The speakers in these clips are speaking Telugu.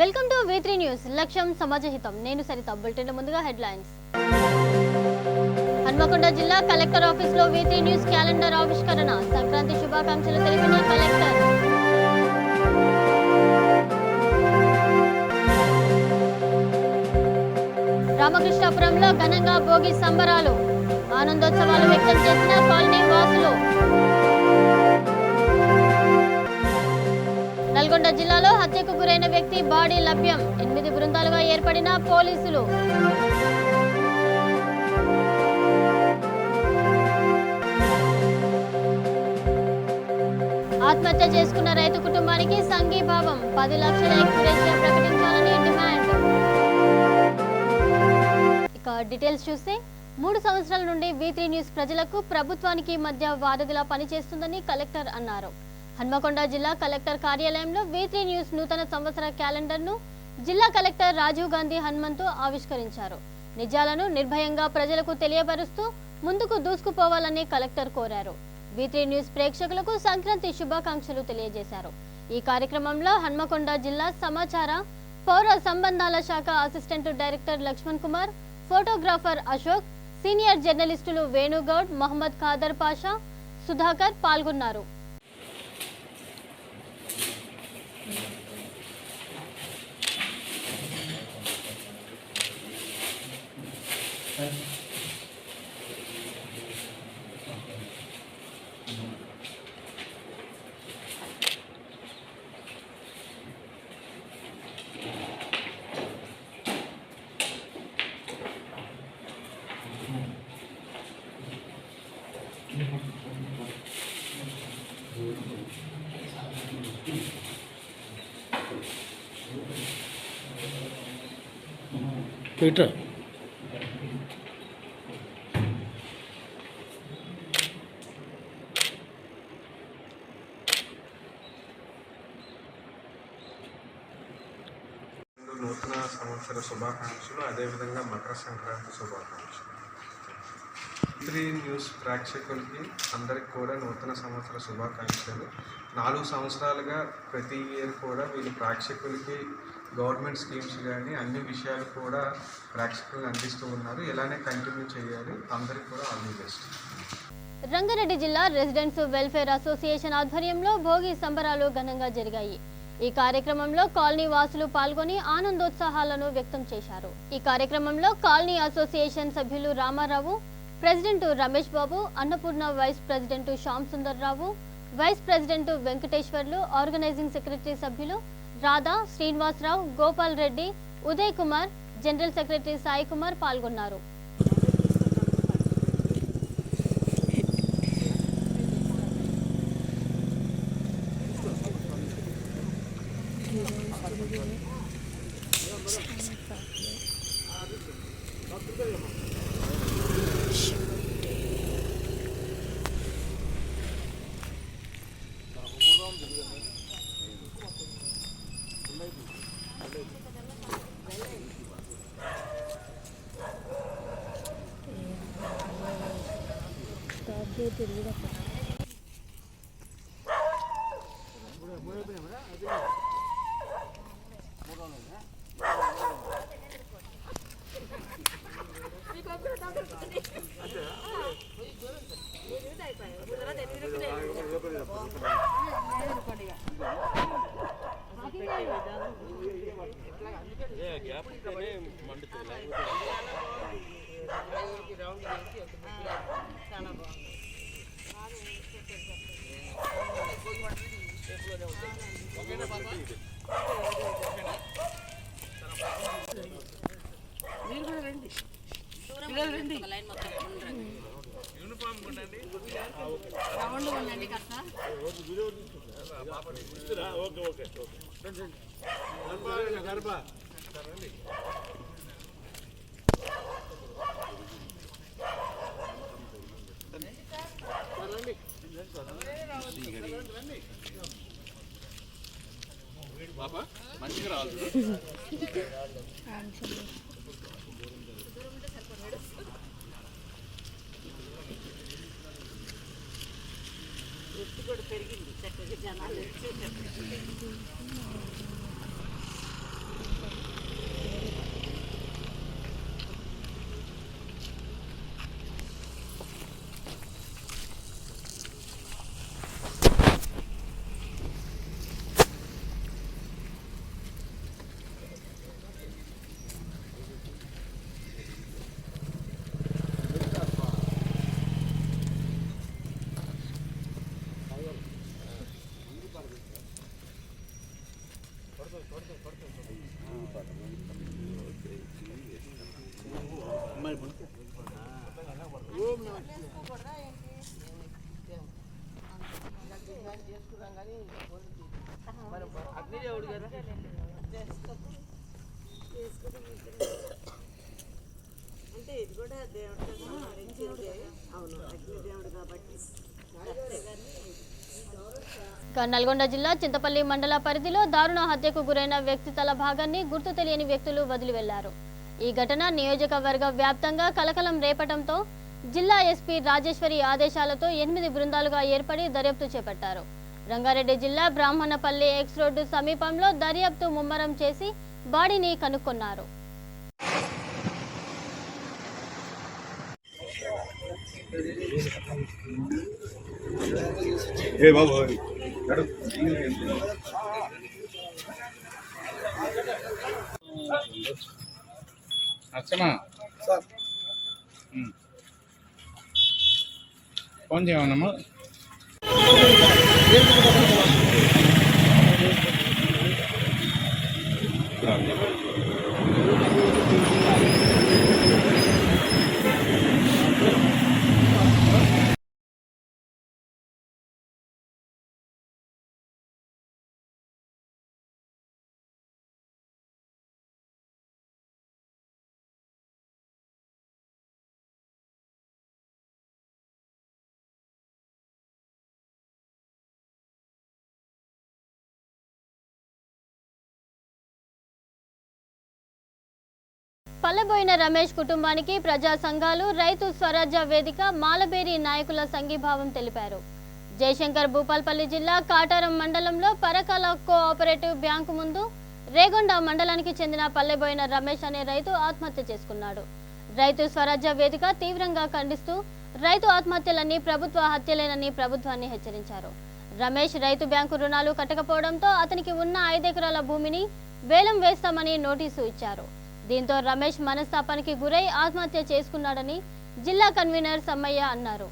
Welcome to V3 news. లక్ష్యం సమాజహితం. నేను సరిత. బులెటిన్ ముందుగా హెడ్లైన్స్. హన్మకొండ జిల్లా కలెక్టర్ ఆఫీసులో V3 న్యూస్ క్యాలెండర్ ఆవిష్కరణ. సంక్రాంతి శుభాకాంక్షలు తెలిపిన కలెక్టర్. రామకృష్ణాపురంలో ఘనంగా భోగి సంబరాలు. ఆనందోత్సవాలు వ్యక్తం చేసిన కాలనీ వాసులు. నల్గొండ జిల్లాలో హత్యకు గురైన వ్యక్తి బాడీ లభ్యం. 8 బృందాలుగా ఏర్పడిన పోలీసులు. ఆత్మహత్య చేసుకున్న రైతు కుటుంబానికి సంఘీభావం. 10 లక్షల ఎక్స్గ్రేషియా ప్రకటించాలని డిమాండ్. ఇక డీటెయిల్స్ చూస్తే 3 సంవత్సరాల నుండి V3 న్యూస్ ప్రజలకు ప్రభుత్వానికి మధ్య వారధిలా పనిచేస్తుందని కలెక్టర్ అన్నారు. హన్మకొండ జిల్లా కలెక్టర్ కార్యాలయంలో V3 న్యూస్ నూతన సంవత్సర క్యాలెండర్ను జిల్లా కలెక్టర్ రాజీవ్ గాంధీ హనుమంతు ఆవిష్కరించారు. నిజాలను నిర్భయంగా ప్రజలకు తెలియపరుస్తూ ముందుకు దూసుకుపోవాలని కలెక్టర్ కోరారు. V3 న్యూస్ ప్రేక్షకులకు సంక్రాంతి శుభాకాంక్షలు తెలియజేశారు. ఈ కార్యక్రమంలో హన్మకొండ జిల్లా సమాచార పౌర సంబంధాల శాఖ assistant director Lakshman Kumar, photographer Ashok, senior జర్నలిస్టులు వేణుగౌడ్, మహమ్మద్ ఖాదర్ పాషా, సుధాకర్ పాల్గొన్నారు. పీటర్ నూతన సంవత్సర శుభాకాంక్షలు, అదేవిధంగా మకర సంక్రాంతి శుభాకాంక్షలు. V3 న్యూస్ ప్రేక్షకులకి అందరికి కూడా నూతన సంవత్సర శుభాకాంక్షలు. 4 సంవత్సరాలుగా ప్రతి ఇయర్ కూడా వీళ్ళు ప్రేక్షకులకి గవర్నమెంట్ స్కీమ్స్ కానీ అన్ని విషయాలు కూడా ప్రేక్షకులకు అందిస్తూ ఉన్నారు. ఇలానే కంటిన్యూ చేయాలి. అందరికి కూడా ఆల్ ది బెస్ట్. రంగారెడ్డి జిల్లా రెసిడెంట్స్ వెల్ఫేర్ అసోసియేషన్ ఆధ్వర్యంలో భోగి సంబరాలు ఘనంగా జరిగాయి. ఈ కార్యక్రమంలో కాలనీ వాసులు పాల్గొని ఆనందోత్సాహాలను వ్యక్తం చేశారు. ఈ కార్యక్రమంలో కాలనీ అసోసియేషన్ సభ్యులు Ramarao, president Ramesh Babu, Annapurna vice president Shyam Sundar Rao, vice president Venkateswarlu, organizing secretary సభ్యులు రాధా, శ్రీనివాసరావు, గోపాల్ రెడ్డి, ఉదయ్ కుమార్, జనరల్ సెక్రటరీ సాయి కుమార్ పాల్గొన్నారు. మంచిగా రావాలి. కూడా పెరిగింది చక్కగా జనాలు దేవుడితో సంహరించింది. అవును, అగ్నిదేవుడు కాబట్టి. నల్గొండ జిల్లా చింతపల్లి మండల పరిధిలో దారుణ హత్యకు గురైన వ్యక్తి తల భాగాన్ని గుర్తు తెలియని వ్యక్తులు వదిలి వెళ్లారు. ఈ ఘటన నియోజకవర్గ వ్యాప్తంగా కలకలం రేపటంతో జిల్లా ఎస్పీ రాజేశ్వరి ఆదేశాలతో 8 బృందాలుగా ఏర్పడి దర్యాప్తు చేపట్టారు. రంగారెడ్డి జిల్లా బ్రాహ్మణపల్లి ఎక్స్ రోడ్డు సమీపంలో దర్యాప్తు ముమ్మరం చేసి బాడీని కనుక్కున్నారు. ఫోన్ చేయమన్నమ్మా. పల్లెబోయిన రమేష్ కుటుంబానికి ప్రజా సంఘాలు, రైతు స్వరాజ్య వేదిక, మాలబేరి నాయకుల సంఘీభావం తెలిపారు. జయశంకర్ భూపాల్పల్లి జిల్లా కాటారం మండలంలో పరకాల కోఆపరేటివ్ బ్యాంకు ముందు రేగొండ మండలానికి చెందిన పల్లెబోయిన రమేష్ అనే రైతు ఆత్మహత్య చేసుకున్నాడు. రైతు స్వరాజ్య వేదిక తీవ్రంగా ఖండిస్తూ రైతు ఆత్మహత్యలన్నీ ప్రభుత్వ హత్యలేనని ప్రభుత్వాన్ని హెచ్చరించారు. రమేష్ రైతు బ్యాంకు రుణాలు కట్టకపోవడంతో అతనికి ఉన్న 5 ఎకరాల భూమిని వేలం వేస్తామని నోటీసు ఇచ్చారు. దీంతో రమేష్ మనస్తాపానికి గురై ఆత్మహత్య చేసుకున్నాడని జిల్లా కన్వీనర్ సమ్మయ్య అన్నారు.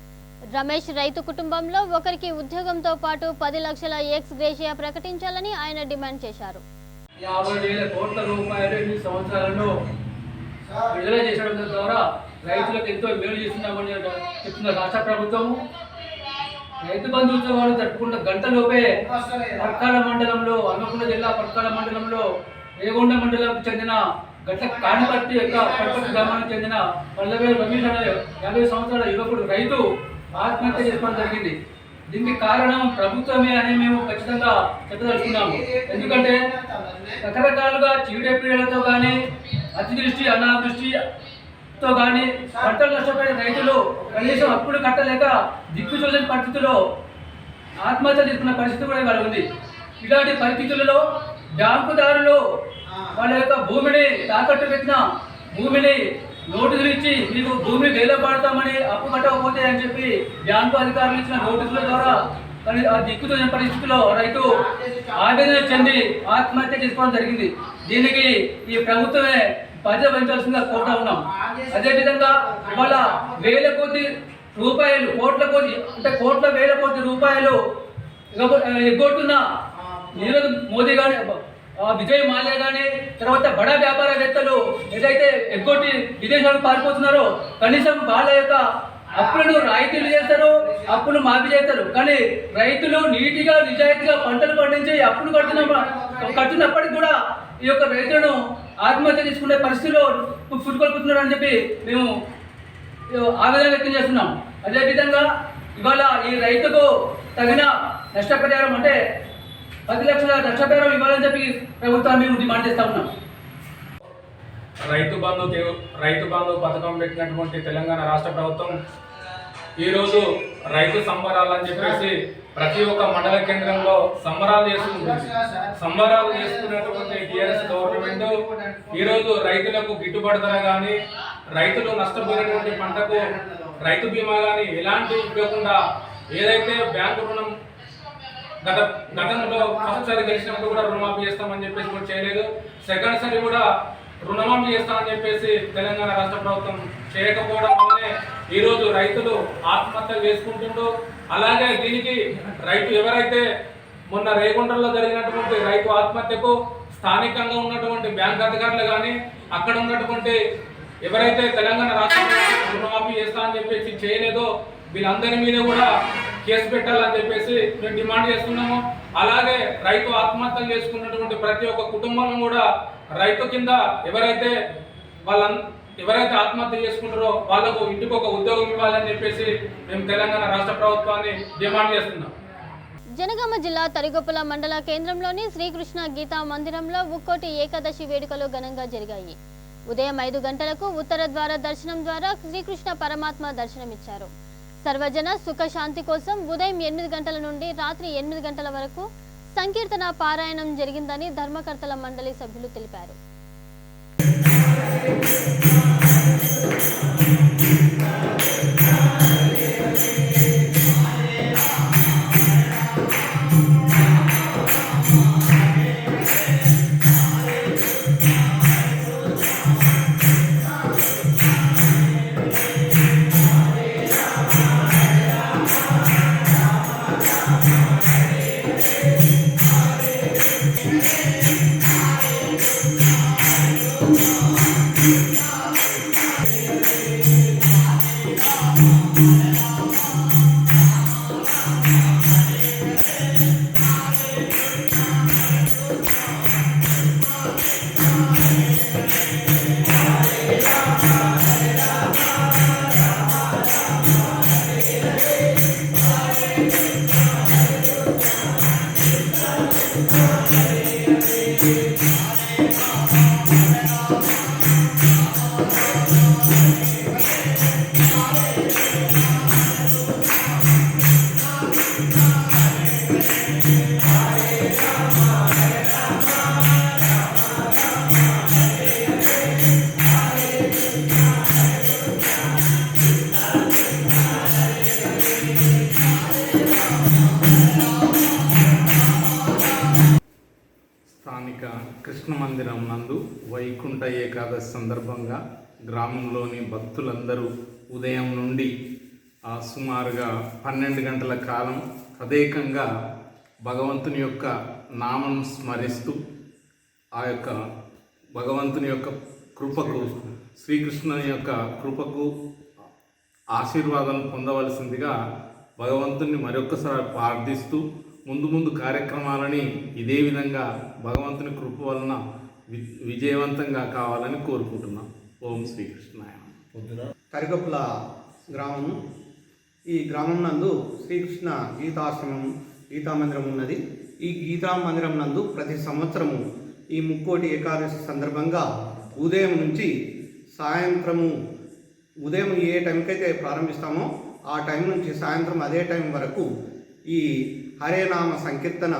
రమేష్ రైతు కుటుంబంలో ఒకరికి ఉద్యోగంతో పాటు 10 లక్షల ఎక్స్ గ్రేషియా ప్రకటించాలని ఆయన డిమాండ్ చేశారు. 50,000 కోట్ల రూపాయలు ఈ సంవత్సరాలలో విడుదల చేయడం ద్వారా రైతులకు ఎంతో మేలు చేస్తున్నామని చెప్తున్న రాష్ట్ర ప్రభుత్వము. రైతు బంధు ఉత్సవాలు జరుపుకున్న గంటలోపే పర్కాల మండలంలో, హన్మకొండ జిల్లా పర్కాల మండలంలో రేగొండ మండలంకు చెందిన గట్ల కాణిపర్తి యొక్క పర్పతి గ్రామానికి చెందిన పల్లెవేలు రమేష్ అనే 50 సంవత్సరాల యువకుడు రైతు ఆత్మహత్య చేసుకోవడం జరిగింది. దీనికి కారణం ప్రభుత్వమే అని మేము ఖచ్చితంగా చెప్పదలుచుకున్నాము. ఎందుకంటే రకరకాలుగా చీడపీడలతో కానీ, అతిదృష్టి, అనావృష్టితో కానీ పంటలు నష్టపోయిన రైతులు కనీసం అప్పులు కట్టలేక దిక్కుచూలని పరిస్థితుల్లో ఆత్మహత్య చేసుకున్న పరిస్థితి కూడా ఇవాళ ఉంది. ఇలాంటి పరిస్థితులలో బ్యాంకుదారులు వాళ్ళ యొక్క భూమిని తాకట్టు పెట్టిన భూమిని నోటీసులు ఇచ్చి మీకు భూమిని వేలపాడతామని అప్పు కట్టకపోతే అని చెప్పి బ్యాంకు అధికారులు ఇచ్చిన నోటీసుల ద్వారా ఆ దిక్కుతున్న పరిస్థితిలో రైతు ఆవేదన చెంది ఆత్మహత్య చేసుకోవడం జరిగింది. దీనికి ఈ ప్రభుత్వమే బాధ్యత వహించాల్సిందిగా కోరుతా ఉన్నాం. అదేవిధంగా ఇవాళ వేల కొద్ది రూపాయలు, కోట్ల వేల కొద్ది రూపాయలు ఎగ్గొట్టున్న నీరజ్ మోదీ కానీ, విజయ్ మాల్యా కానీ, తర్వాత బడా వ్యాపారవేత్తలు ఏదైతే ఎగ్గొట్టి విదేశాలకు పారిపోతున్నారో కనీసం వాళ్ళ యొక్క అప్పులను రాయితీలు చేస్తారు, అప్పులు మాఫీ చేస్తారు. కానీ రైతులు నీటిగా నిజాయితీగా పంటలు పండించి అప్పులు కట్టినప్పటికి కూడా ఈ యొక్క రైతులను ఆత్మహత్య చేసుకునే పరిస్థితిలో పుట్టుకొల్పుతున్నారు అని చెప్పి మేము ఆవేదన వ్యక్తం చేస్తున్నాం. అదేవిధంగా ఇవాళ ఈ రైతుకు తగిన నష్టపరిహారం అంటే 10 లక్షల నష్టపరిహారం ఇవ్వాలని చెప్పి ప్రభుత్వాన్ని మేము డిమాండ్ చేస్తా ఉన్నాం. రైతు బంధు పథకం పెట్టినటువంటి తెలంగాణ రాష్ట్ర ప్రభుత్వం ఈరోజు రైతు సంబరాలు అని చెప్పేసి ప్రతి ఒక్క మండల కేంద్రంలో సంబరాలు చేసుకుంటుంది. సంబరాలు చేసుకున్నటువంటి టీఆర్ఎస్ గవర్నమెంట్ ఈరోజు రైతులకు గిట్టుబాటు ధర కానీ, రైతులు నష్టపోయినటువంటి పంటకు రైతు బీమా కానీ ఎలాంటి ఇవ్వకుండా, ఏదైతే బ్యాంకు రుణం గతంలో ఫస్ట్ సారి గెలిచినప్పుడు కూడా రుణమాఫీ చేస్తామని చెప్పేసి కూడా చేయలేదు, సెకండ్ సారి కూడా రుణమాఫీ చేస్తామని చెప్పేసి తెలంగాణ రాష్ట్ర ప్రభుత్వం చేయకపోవడం వల్లనే ఈరోజు రైతులు ఆత్మహత్యలు చేసుకుంటుండ్రు. అలాగే దీనికి రైతు ఎవరైతే మొన్న రేగొండలో జరిగినటువంటి రైతు ఆత్మహత్యకు స్థానికంగా ఉన్నటువంటి బ్యాంక్ అధికారులు కానీ, అక్కడ ఉన్నటువంటి ఎవరైతే తెలంగాణ రాష్ట్ర ప్రభుత్వం రుణమాఫీ చేస్తామని చెప్పేసి చేయలేదో వీళ్ళందరి మీద కూడా కేసు పెట్టాలని చెప్పేసి మేము డిమాండ్ చేస్తున్నాము. అలాగే రైతు ఆత్మహత్యలు చేసుకున్నటువంటి ప్రతి ఒక్క కుటుంబం కూడా రైతు కింద ఎవరైతే ఎవరైతే ఆత్మహత్య చేసుకుంటారో వాళ్ళకు ఇంటికి ఒక ఉద్యోగం ఇవ్వాలని చెప్పేసి మేము తెలంగాణ రాష్ట్ర ప్రభుత్వాన్ని డిమాండ్ చేస్తున్నాం. జనగామ జిల్లా తరిగొప్పల మండల కేంద్రంలోని శ్రీకృష్ణ గీతా మందిరంలో ముక్కోటి ఏకాదశి వేడుకలు ఘనంగా జరిగాయి. ఉదయం 5 గంటలకు ఉత్తర ద్వార దర్శనం ద్వారా శ్రీకృష్ణ పరమాత్మ దర్శనమిచ్చారు. సర్వజన సుఖ శాంతి కోసం ఉదయం 8 గంటల నుండి రాత్రి 8 గంటల వరకు సంకీర్తన పారాయణం జరిగిందని ధర్మకర్తల మండలి సభ్యులు తెలిపారు. స్థానిక కృష్ణ మందిరం నందు వైకుంఠ ఏకాదశి సందర్భంగా గ్రామంలోని భక్తులందరూ ఉదయం నుండి సుమారుగా 12 గంటల కాలం తదేకంగా భగవంతుని యొక్క నామం స్మరిస్తూ ఆ యొక్క భగవంతుని యొక్క కృపకు, శ్రీకృష్ణుని యొక్క కృపకు ఆశీర్వాదం పొందవలసిందిగా భగవంతుని మరొకసారి ప్రార్థిస్తూ ముందు కార్యక్రమాలని ఇదే విధంగా భగవంతుని కృప వలన విజయవంతంగా కావాలని కోరుకుంటున్నాం. ఓం శ్రీకృష్ణాయ. తరిగొప్పల గ్రామము. ఈ గ్రామం నందు శ్రీకృష్ణ గీతాశ్రమం గీతా మందిరం ఉన్నది. ఈ గీతా మందిరం నందు ప్రతి సంవత్సరము ఈ ముక్కోటి ఏకాదశి సందర్భంగా ఉదయం నుంచి సాయంత్రము, ఉదయం ఏ టైంకి అయితే ప్రారంభిస్తామో ఆ టైం నుంచి సాయంత్రం అదే టైం వరకు ఈ హరేనామ సంకీర్తన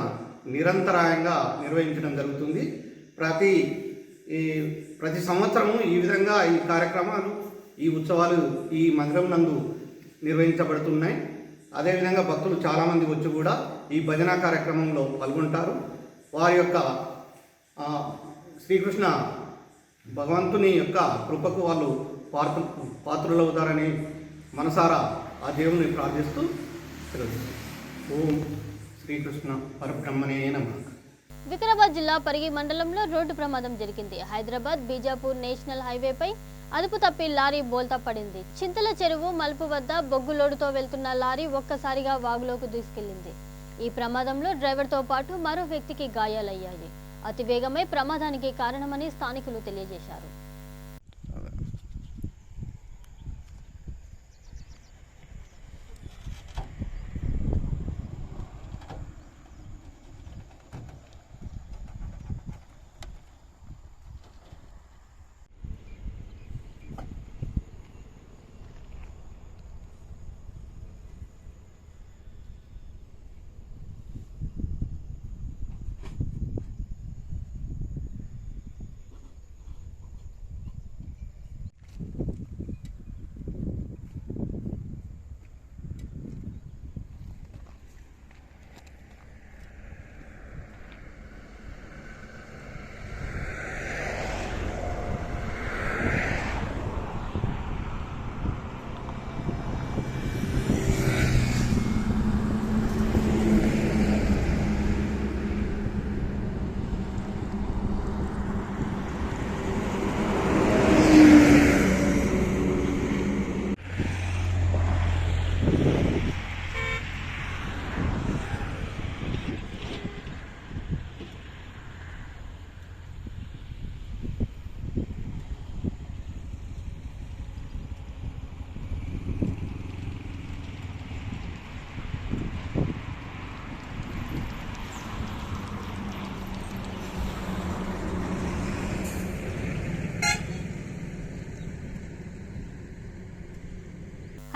నిరంతరాయంగా నిర్వహించడం జరుగుతుంది. ప్రతి సంవత్సరము ఈ విధంగా ఈ కార్యక్రమాలు, ఈ ఉత్సవాలు ఈ మందిరం నందు నిర్వహించబడుతున్నాయి. అదేవిధంగా భక్తులు చాలామంది వచ్చి కూడా ఈ భజన కార్యక్రమంలో పాల్గొంటారు. వారి యొక్క శ్రీకృష్ణ భగవంతుని యొక్క కృపకు వాళ్ళు పాత్రులవుతారని మనసారా ఆ దేవుని ప్రార్థిస్తూ ఓం శ్రీకృష్ణ పరబ్రహ్మణే నమః. వికారాబాద్ జిల్లా పరిగి మండలంలో రోడ్డు ప్రమాదం జరిగింది. హైదరాబాద్ బీజాపూర్ నేషనల్ హైవేపై అదుపు తప్పి లారీ బోల్తా పడింది. చింతల చెరువు మలుపు వద్ద బొగ్గు లోడుతో వెళ్తున్న లారీ ఒక్కసారిగా వాగులోకి దూసుకెళ్లింది. ఈ ప్రమాదంలో డ్రైవర్తో పాటు మరో వ్యక్తికి గాయాలయ్యాయి. అతివేగమే ప్రమాదానికి కారణమని స్థానికులు తెలియజేశారు.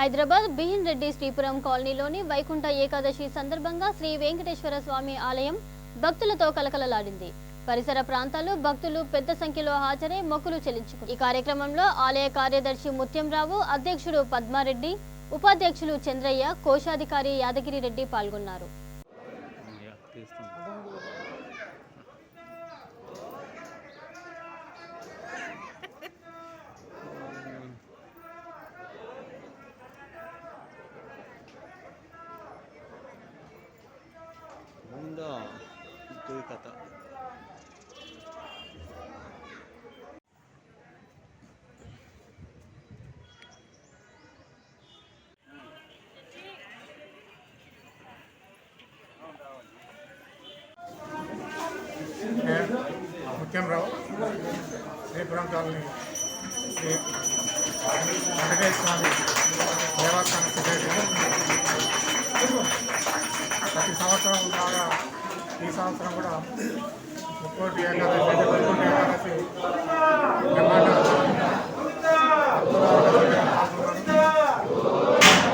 హైదరాబాద్ బిఎన్ రెడ్డి శ్రీపురం కాలనీలోని వైకుంఠ ఏకాదశి సందర్భంగా శ్రీ వెంకటేశ్వర స్వామి ఆలయం భక్తులతో కలకలలాడింది. పరిసర ప్రాంతాలు భక్తులు పెద్ద సంఖ్యలో హాజరై మొక్కులు చెల్లించుకున్నారు. ఈ కార్యక్రమంలో ఆలయ కార్యదర్శి ముత్యంరావు, అధ్యక్షుడు పద్మారెడ్డి, ఉపాధ్యక్షులు చంద్రయ్య, కోశాధికారి యాదగిరి రెడ్డి పాల్గొన్నారు. ముత్యంరావు, శ్రీపురం కాలనీ శ్రీ వెంకటేశ్వర స్వామి దేవస్థాన సెక్రటరీ. ప్రతి సంవత్సరం లాగా ఈ సంవత్సరం కూడా ముక్కోటి ఏకాదశి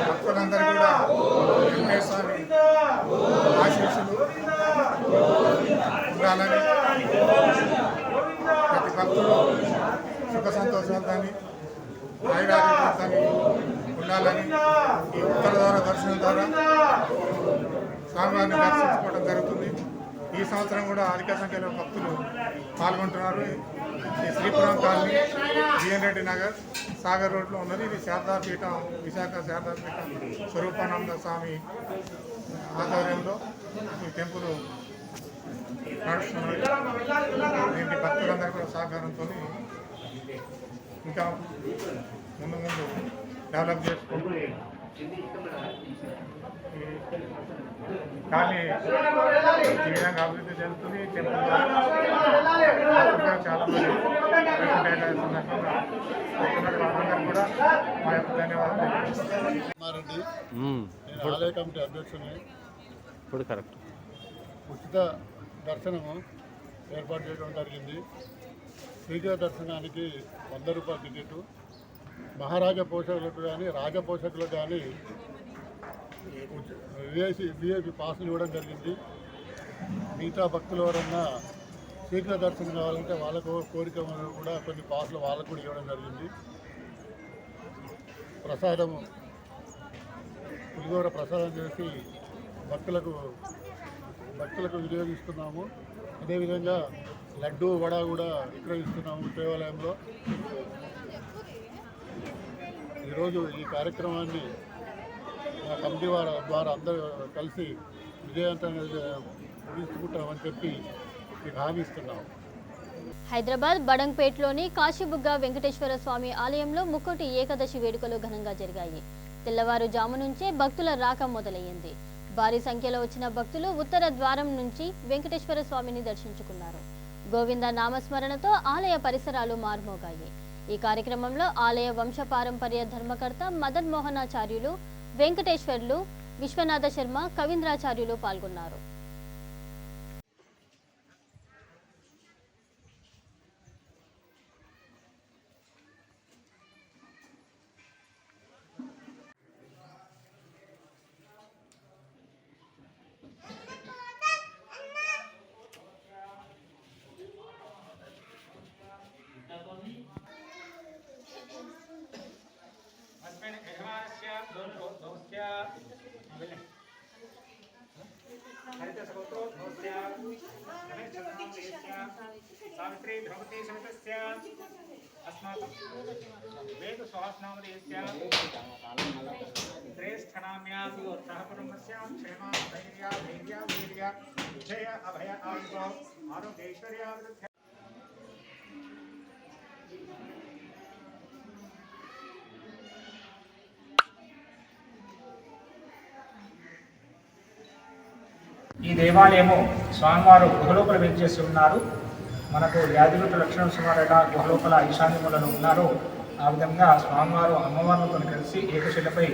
భక్తులందరూ కూడా వెంకటేశ్వర స్వామి ఆశీస్సులు ఉండాలని, ప్రతి భక్తులు సుఖ సంతోషాలతోని ఆయురారోగ్యాలతోని ఉండాలని ఈ ఉత్తర ద్వారా దర్శనం ద్వారా స్వామివారిని దర్శించుకోవడం జరుగుతుంది. ఈ సంవత్సరం కూడా అధిక సంఖ్యలో భక్తులు పాల్గొంటున్నారు. ఈ శ్రీపురం కాలనీ, బిఎన్ రెడ్డి నగర్, సాగర్ రోడ్లో ఉన్నది. ఇది శారదాపీఠం, విశాఖ శారదాపీఠం స్వరూపానంద స్వామి ఆధ్వర్యంలో ఈ టెంపుల్ నడుస్తున్నది. దీనికి భక్తులందరూ కూడా సహకారంతో ఇంకా ముందు డెవలప్ చేసుకుంటూ కానీ ఈ విధంగా అభివృద్ధి చెందుతుంది. టెంపుల్ చాలా మంది సందర్భంగా వాళ్ళందరూ కూడా మా యొక్క ధన్యవాదాలు. రెడ్డి, నేను ఆలయ కమిటీ అధ్యక్షుని. ఇప్పుడు కరెక్ట్ ఉచిత దర్శనము ఏర్పాటు చేయడం జరిగింది. శ్రీదేవ దర్శనానికి 100 రూపాయల టికెట్. మహారాజా పోషకులకు కానీ రాజపోషకులకు కానీ విఐపి పాసులు ఇవ్వడం జరిగింది. మిగతా భక్తులు ఎవరన్నా శీఘ్ర దర్శనం కావాలంటే వాళ్ళకు కోరిక కూడా కొన్ని పాసులు వాళ్ళకు కూడా ఇవ్వడం జరిగింది. ప్రసాదము పులిగోర ప్రసాదం చేసి భక్తులకు వినియోగిస్తున్నాము. అదేవిధంగా లడ్డు, వడ కూడా విక్రయిస్తున్నాము దేవాలయంలో. ఈరోజు ఈ కార్యక్రమాన్ని మా కమిటీ వారి ద్వారా అందరూ కలిసి విజయవంతంగా ముగించుకుంటామని చెప్పి మీకు హామీ ఇస్తున్నాము. హైదరాబాద్ బడంగ్పేట్లోని కాశీబుగ్గ వెంకటేశ్వర స్వామి ఆలయంలో ముక్కోటి ఏకాదశి వేడుకలు ఘనంగా జరిగాయి. తెల్లవారుజాము నుంచే భక్తుల రాక మొదలయ్యింది. భారీ సంఖ్యలో వచ్చిన భక్తులు ఉత్తర ద్వారం నుంచి వెంకటేశ్వర స్వామిని దర్శించుకున్నారు. గోవింద నామస్మరణతో ఆలయ పరిసరాలు మార్మోగాయి. ఈ కార్యక్రమంలో ఆలయ వంశపారంపర్య ధర్మకర్త మదన్ మోహనాచార్యులు, వెంకటేశ్వర్లు, విశ్వనాథ శర్మ, కవీంద్రాచార్యులు పాల్గొన్నారు. सावित्री भगवती समितस्य अस्माकं वेद स्वास्नामदेस्य श्रेष्ठनाम्यां सहकुटुम्बस्यां क्षेमा धैर्या धैर्या वीर्या विजय अभय आयुः आरोग्यैश्वर्याभिवृद्ध्या ఈ దేవాలయము స్వామివారు గుహలోపల వెంచేసి ఉన్నారు. మనకు యాదగిరి లక్ష్మణ సుమారట గుహలోపల ఈశాన్యములలో ఉన్నారు. ఆ విధంగా స్వామివారు అమ్మవార్లతో కలిసి ఏకశిలపై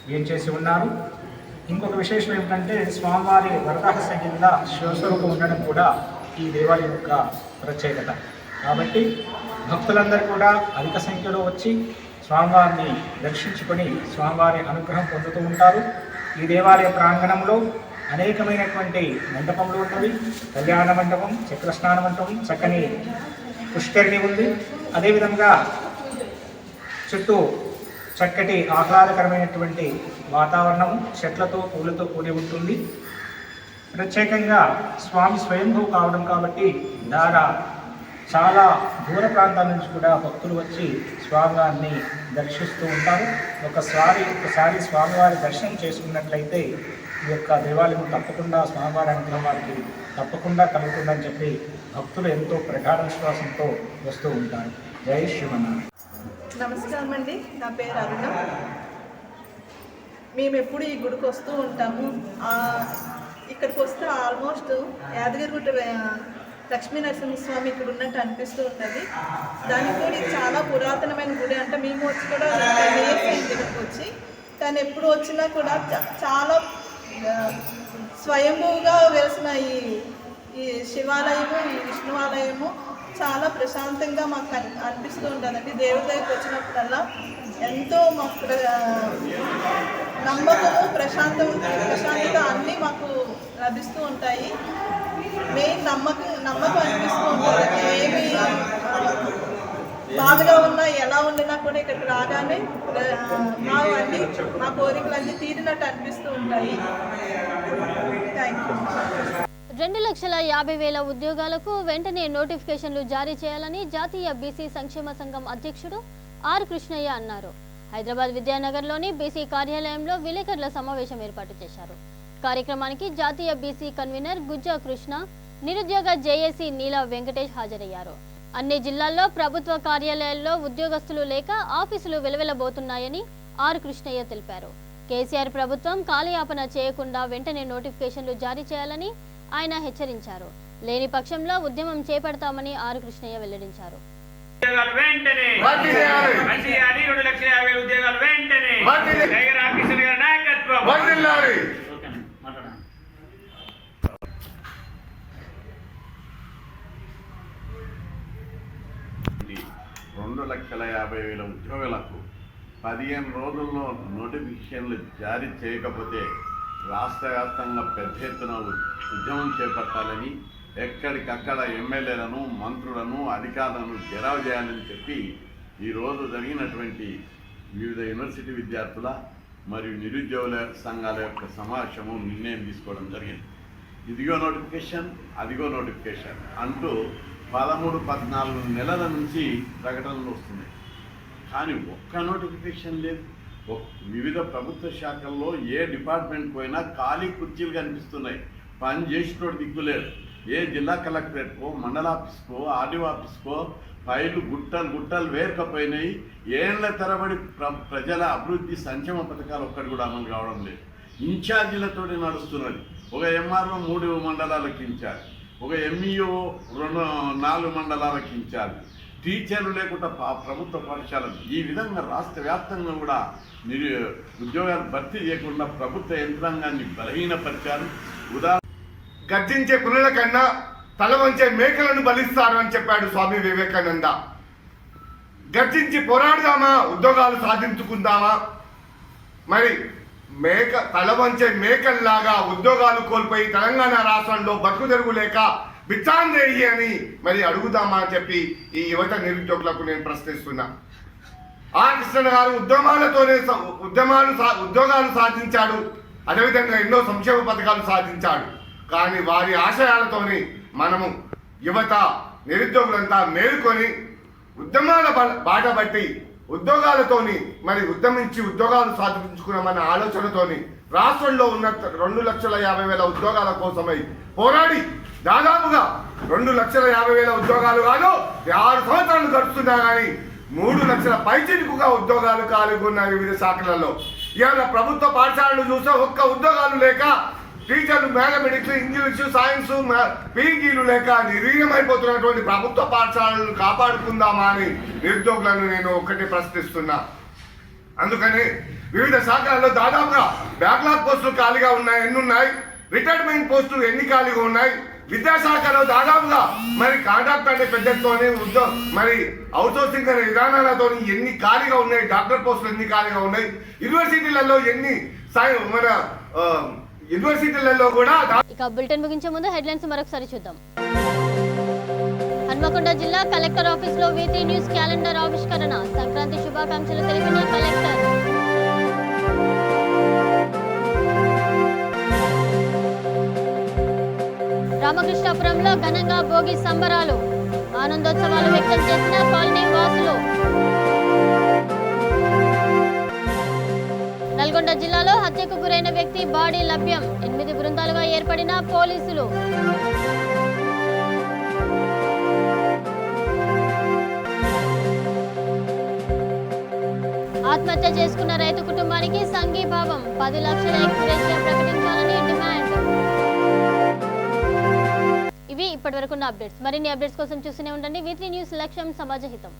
వేంచేసి ఉన్నారు. ఇంకొక విశేషం ఏమిటంటే స్వామివారి వరదహస్య కింద శివస్వరూపం ఉండడం కూడా ఈ దేవాలయం యొక్క ప్రత్యేకత. కాబట్టి భక్తులందరూ కూడా అధిక సంఖ్యలో వచ్చి స్వామివారిని దర్శించుకొని స్వామివారి అనుగ్రహం పొందుతూ ఉంటారు. ఈ దేవాలయ ప్రాంగణంలో అనేకమైనటువంటి మండపములు ఉన్నవి. కళ్యాణ మండపం, చక్రస్నాన మండపం, చక్కని పుష్కరిణి ఉంది. అదేవిధంగా చుట్టూ చక్కటి ఆహ్లాదకరమైనటువంటి వాతావరణం, చెట్లతో పూలతో కూడి ఉంటుంది. ప్రత్యేకంగా స్వామి స్వయంభూ కావడం కాబట్టి చాలా దూర ప్రాంతాల నుంచి కూడా భక్తులు వచ్చి స్వామివారిని దర్శిస్తూ ఉంటారు. ఒకసారి స్వామివారి దర్శనం చేసుకున్నట్లయితే ఈ యొక్క దేవాలయం తప్పకుండా స్వామివారి అనుగ్రహం వారికి తప్పకుండా కలుగుతుందని చెప్పి భక్తులు ఎంతో ప్రగాఢ విశ్వాసంతో వస్తూ ఉంటారు. జై శ్రీమన్నారాయణ. నమస్కారం అండి, నా పేరు అరుణ. మేము ఎప్పుడు ఈ గుడికి వస్తూ ఉంటాము. ఇక్కడికి వస్తే ఆల్మోస్ట్ యాదగిరిగుట్ట లక్ష్మీ నరసింహస్వామి ఇక్కడ ఉన్నట్టు అనిపిస్తూ ఉంటుంది. దానికి కూడా ఇది చాలా పురాతనమైన గుడి. అంటే మేము వచ్చి కూడా ఇక్కడికి వచ్చి, కానీ ఎప్పుడు వచ్చినా కూడా చాలా స్వయంభూగా వెలిసిన ఈ శివాలయము, ఈ విష్ణువాలయము చాలా ప్రశాంతంగా మాకు అనిపిస్తూ ఉంటుందండి. దేవుడి దగ్గరికి వచ్చినప్పుడల్లా ఎంతో మాకు నమ్మకము, ప్రశాంతత అన్నీ మాకు లభిస్తూ ఉంటాయి. మెయిన్ నమ్మకం అనిపిస్తూ ఉంటుంది. ఏమి బాధగా ఉన్నా, ఎలా ఉండినా కూడా ఇక్కడికి రాగానే మా కోరికలన్నీ తీరినట్టు అనిపిస్తూ ఉంటాయి. Thank you. 2,50,000 ఉద్యోగాలకు వెంటనే నోటిఫికేషన్లు జారీ చేయాలని జాతీయ బీసీ సంక్షేమ సంఘం అధ్యక్షుడు ఆర్ కృష్ణయ్య అన్నారు. హైదరాబాద్ విద్యానగర్లోని బీసీ కార్యాలయంలో విలేకరుల సమావేశం ఏర్పాటు చేశారు. కార్యక్రమానికి జాతీయ బీసీ కన్వీనర్ గుజ్జా కృష్ణ, నిరుద్యోగ జేఏసీ నీలా వెంకటేష్ హాజరయ్యారు. అన్ని జిల్లాల్లో ప్రభుత్వ కార్యాలయాల్లో ఉద్యోగస్తులు లేక ఆఫీసులు వెలువెలబోతున్నాయని ఆర్ కృష్ణయ్య తెలిపారు. కేసీఆర్ ప్రభుత్వం కాలయాపన చేయకుండా వెంటనే నోటిఫికేషన్లు జారీ చేయాలని ఆయన హెచ్చరించారు. లేని పక్షంలో ఉద్యమం చేపడతామని ఆర్ కృష్ణయ్య వెల్లడించారు. ఉద్యోగులకు 15 రోజుల్లో నోటిఫికేషన్లు జారీ చేయకపోతే రాష్ట్ర వ్యాప్తంగా పెద్ద ఎత్తున ఉద్యమం చేపట్టాలని, ఎక్కడికక్కడ ఎమ్మెల్యేలను, మంత్రులను, అధికారులను గెరావ్ చేయాలని చెప్పి ఈరోజు జరిగినటువంటి వివిధ యూనివర్సిటీ విద్యార్థుల మరియు నిరుద్యోగుల సంఘాల యొక్క సమావేశము నిర్ణయం తీసుకోవడం జరిగింది. ఇదిగో నోటిఫికేషన్, అదిగో నోటిఫికేషన్ అంటూ 13-14 నెలల నుంచి ప్రకటనలు వస్తున్నాయి. కానీ ఒక్క నోటిఫికేషన్ లేదు. వివిధ ప్రభుత్వ శాఖల్లో ఏ డిపార్ట్మెంట్ పోయినా ఖాళీ కుర్చీలు కనిపిస్తున్నాయి. పని చేసినోడు దిక్కులేడు. ఏ జిల్లా కలెక్టరేట్కో, మండల ఆఫీస్కో, ఆర్డీఓ ఆఫీస్కో ఫైళ్ళు గుట్టలు వేరకపోయినాయి. ఏళ్ల తరబడి ప్రజల అభివృద్ధి సంక్షేమ పథకాలు ఒక్కటి కూడా అమలు కావడం లేదు. ఇన్ఛార్జీలతోటి నడుస్తున్నది. ఒక ఎంఆర్ఓ 3 మండలాలకు ఇన్ఛార్జ్, ఒక ఎంఈఓ 4 మండలాలకు ఇన్ఛార్జ్, టీచర్లు లేకుండా ప్రభుత్వ పాఠశాలలు. ఈ విధంగా రాష్ట్ర వ్యాప్తంగా కూడా ఉద్యోగాలు భర్తీ చేయకుండా ప్రభుత్వ యంత్రాంగాన్ని బలహీనపరిచారు. గర్జించే పులుల కన్నా తల వంచే మేకలను బలిస్తారు అని చెప్పాడు స్వామి వివేకానంద. గర్జించి పోరాడదామా, ఉద్యోగాలు సాధించుకుందామా? మరి తల వంచే మేకల్లాగా ఉద్యోగాలు కోల్పోయి తెలంగాణ రాష్ట్రంలో బతుకు తెరుగు లేక బిచ్చాందేయి అని మరి అడుగుదామా అని చెప్పి ఈ యువత నిరుద్యోగులకు నేను ప్రశ్నిస్తున్నా. ఆర్ కృష్ణ గారు ఉద్యోగాలు సాధించాడు. అదేవిధంగా ఎన్నో సంక్షేమ పథకాలు సాధించాడు. కానీ వారి ఆశయాలతోని మనము యువత నిరుద్యోగులంతా మేలుకొని ఉద్యమాల బాట బట్టి ఉద్యోగాలతోని మరి ఉద్యమించి ఉద్యోగాలు సాధించుకున్నామన్న ఆలోచనతోని రాష్ట్రంలో ఉన్న 2,50,000 ఉద్యోగాల కోసమై పోరాడి దాదాపుగా 2,50,000 ఉద్యోగాలు కాదు 6 సంవత్సరాలు గడుస్తున్నా కానీ 3 లక్షల పైచిలుకుగా ఉద్యోగాలు ఖాళీగా ఉన్న వివిధ శాఖలలో. ఇవాళ ప్రభుత్వ పాఠశాలలు చూస్తే ఒక్క ఉద్యోగాలు లేక టీచర్లు, మ్యాథమెటిక్స్, ఇంగ్లీషు, సైన్స్, పీజీలు లేక నిర్వీర్యమైపోతున్నటువంటి ప్రభుత్వ పాఠశాలను కాపాడుకుందామా అని నిరుద్యోగులను నేను ఒక్కటి ప్రశ్నిస్తున్నా. అందుకని వివిధ శాఖలలో దాదాపుగా బ్యాక్లాగ్ పోస్టులు ఖాళీగా ఉన్నాయి. ఎన్ని ఉన్నాయి? రిటైర్మెంట్ పోస్టులు ఎన్ని ఖాళీగా ఉన్నాయి? విద్యాశాఖలో దాదాపుగా మరి కాంట్రాక్ట్ అనే పెద్దతోనే మరి అవుట్సోర్సింగ్ అనే విధానాలతో ఎన్ని ఖాళీగా ఉన్నాయి, డాక్టర్ పోస్టులు ఎన్ని ఖాళీగా ఉన్నాయి, యూనివర్సిటీలలో ఎన్ని మన యూనివర్సిటీలలో కూడా. ఇక బులెటిన్ ముగించే ముందు హెడ్లైన్స్ మరొకసారి చూద్దాం. హన్మకొండ జిల్లా కలెక్టర్ ఆఫీస్ లో V3 న్యూస్ క్యాలెండర్ ఆవిష్కరణ. సంక్రాంతి శుభాకాంక్షలు తెలిపిన కలెక్టర్. రామకృష్ణాపురంలో ఘనంగా భోగి సంబరాలు. ఆనందోత్సవాలు వ్యక్తం చేసిన కాలనీ వాసులు. నల్గొండ జిల్లాలో హత్యకు గురైన వ్యక్తి బాడీ లభ్యం. 8 బృందాలుగా ఏర్పడిన పోలీసులు. ఆత్మహత్య చేసుకున్న రైతు కుటుంబానికి సంఘీభావం. 10 లక్షల ఎక్స్గ్రేషియా ప్రకటించాలని డిమాండ్. ఇవి ఇప్పటివరకున్న అప్డేట్స్. మరిన్ని అప్డేట్స్ కోసం చూస్తూనే ఉండండి V3 న్యూస్. లక్ష్యం సమాజ హితం.